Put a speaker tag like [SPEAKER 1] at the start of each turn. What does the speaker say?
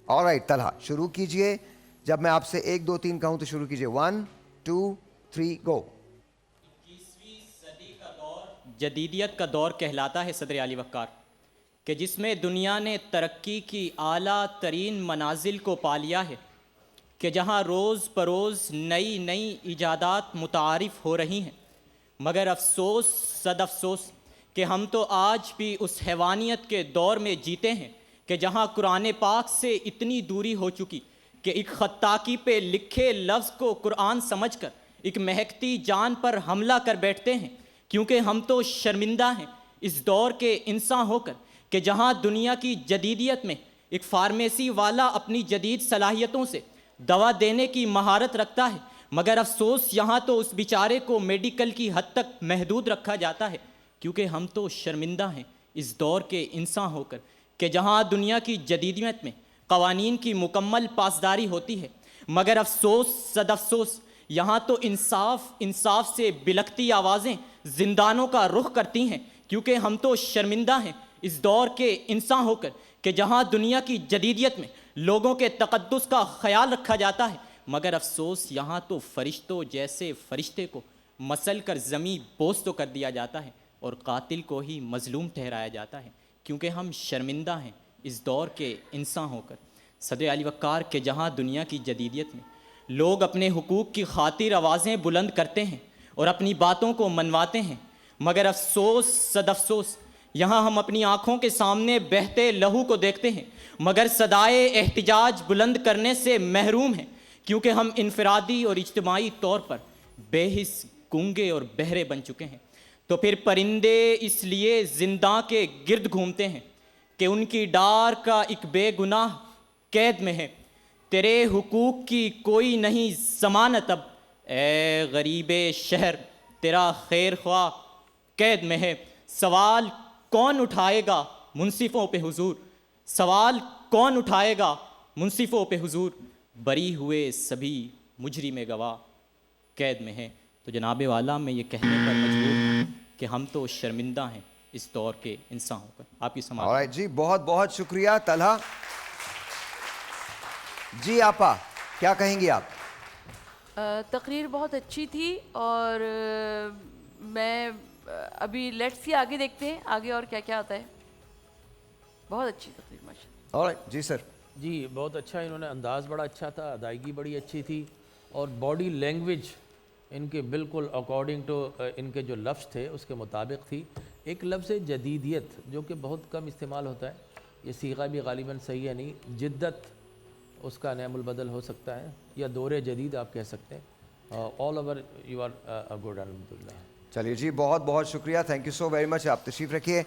[SPEAKER 1] Alright Talha शुरू कीजिए. जब मैं आपसे 1 2 3 कहूं तो शुरू कीजिए. 1 2 3 गो.
[SPEAKER 2] जदीदियत का दौर कहलाता है सदर आली वक़ार, कि जिसमें दुनिया ने तरक्की की आला तरीन मनाजिल को पा लिया है, कि जहाँ रोज़ बरोज़ नई नई इजादात मुतारिफ़ हो रही हैं. मगर अफसोस सद अफसोस कि हम तो आज भी उस हैवानियत के दौर में जीते हैं कि जहाँ कुरान पाक से इतनी दूरी हो चुकी कि एक ख़त्ताकी पे लिखे लफ्ज़ को कुरान समझकर एक महकती जान पर हमला कर बैठते हैं. क्योंकि हम तो शर्मिंदा हैं इस दौर के इंसान होकर कि जहाँ दुनिया की जदीदियत में एक फार्मेसी वाला अपनी जदीद सलाहियतों से दवा देने की महारत रखता है, मगर अफसोस यहाँ तो उस बेचारे को मेडिकल की हद तक महदूद रखा जाता है. क्योंकि हम तो शर्मिंदा हैं इस दौर के इंसान होकर कि जहाँ दुनिया की जदीदियत में क़वानीन की मुकम्मल पासदारी होती है, मगर अफसोस सद अफसोस यहाँ तो इंसाफ से बिलखती आवाज़ें ज़िंदानों का रुख करती हैं. क्योंकि हम तो शर्मिंदा हैं इस दौर के इंसान होकर कि जहाँ दुनिया की जदीदियत में लोगों के तक़द्दुस का ख़याल रखा जाता है, मगर अफसोस यहाँ तो फ़रिश्तों जैसे फ़रिश्ते को मसल कर ज़मीं बोझ तो कर दिया जाता है और कातिल को ही मज़लूम ठहराया जाता है. क्योंकि हम शर्मिंदा हैं इस दौर के इंसान होकर सदर आली वक़ार के जहाँ दुनिया की जदीदियत में लोग अपने हुकूक की खातिर आवाज़ें बुलंद करते हैं और अपनी बातों को मनवाते हैं, मगर अफसोस सद अफसोस यहाँ हम अपनी आँखों के सामने बहते लहू को देखते हैं मगर सदाए एहतिजाज बुलंद करने से महरूम हैं. क्योंकि हम इनफरादी और इज्तिमाई तौर पर बेहिस गूंगे और बहरे बन चुके हैं. तो फिर परिंदे इसलिए जिंदा के गिर्द घूमते हैं कि उनकी डार का एक बेगुनाह कैद में है. तेरे हुकूक की कोई नहीं ज़मानत अब, ए गरीबे शहर तेरा खैर ख्वाह कैद में है. सवाल कौन उठाएगा मुंसिफ़ों पे हुजूर, सवाल कौन उठाएगा मुंसिफ़ों पे हुजूर, बरी हुए सभी मुजरिम गवाह कैद में है. तो जनाब वाला मैं ये कहने पर मजबूर हूँ कि हम तो शर्मिंदा हैं इस दौर के इंसान होकर. आपकी समाज.
[SPEAKER 1] ऑलराइट जी, बहुत बहुत शुक्रिया तलहा जी. आपा क्या कहेंगी आप?
[SPEAKER 3] तकरीर बहुत अच्छी थी और मैं अभी लेट्स सी आगे देखते हैं आगे और क्या क्या आता है. बहुत अच्छी तकरीर माशाल्लाह.
[SPEAKER 1] ऑलराइट जी सर.
[SPEAKER 4] जी बहुत अच्छा, इन्होंने अंदाज़ बड़ा अच्छा था, अदायगी बड़ी अच्छी थी और बॉडी लैंग्वेज इनके बिल्कुल अकॉर्डिंग टू इनके जो लफ्ज़ थे उसके मुताबिक थी. एक लफ्ज़ जदीदियत जो कि बहुत कम इस्तेमाल होता है, ये सीगा भी गालिबन सही है नहीं, जिद्दत उसका नैमुल बदल हो सकता है या दौरे जदीद आप कह सकते हैं. All over you are good अल्हम्दुलिल्लाह.
[SPEAKER 1] चलिए जी, बहुत बहुत शुक्रिया. Thank you so very much. आप तशरीफ़ रखिए.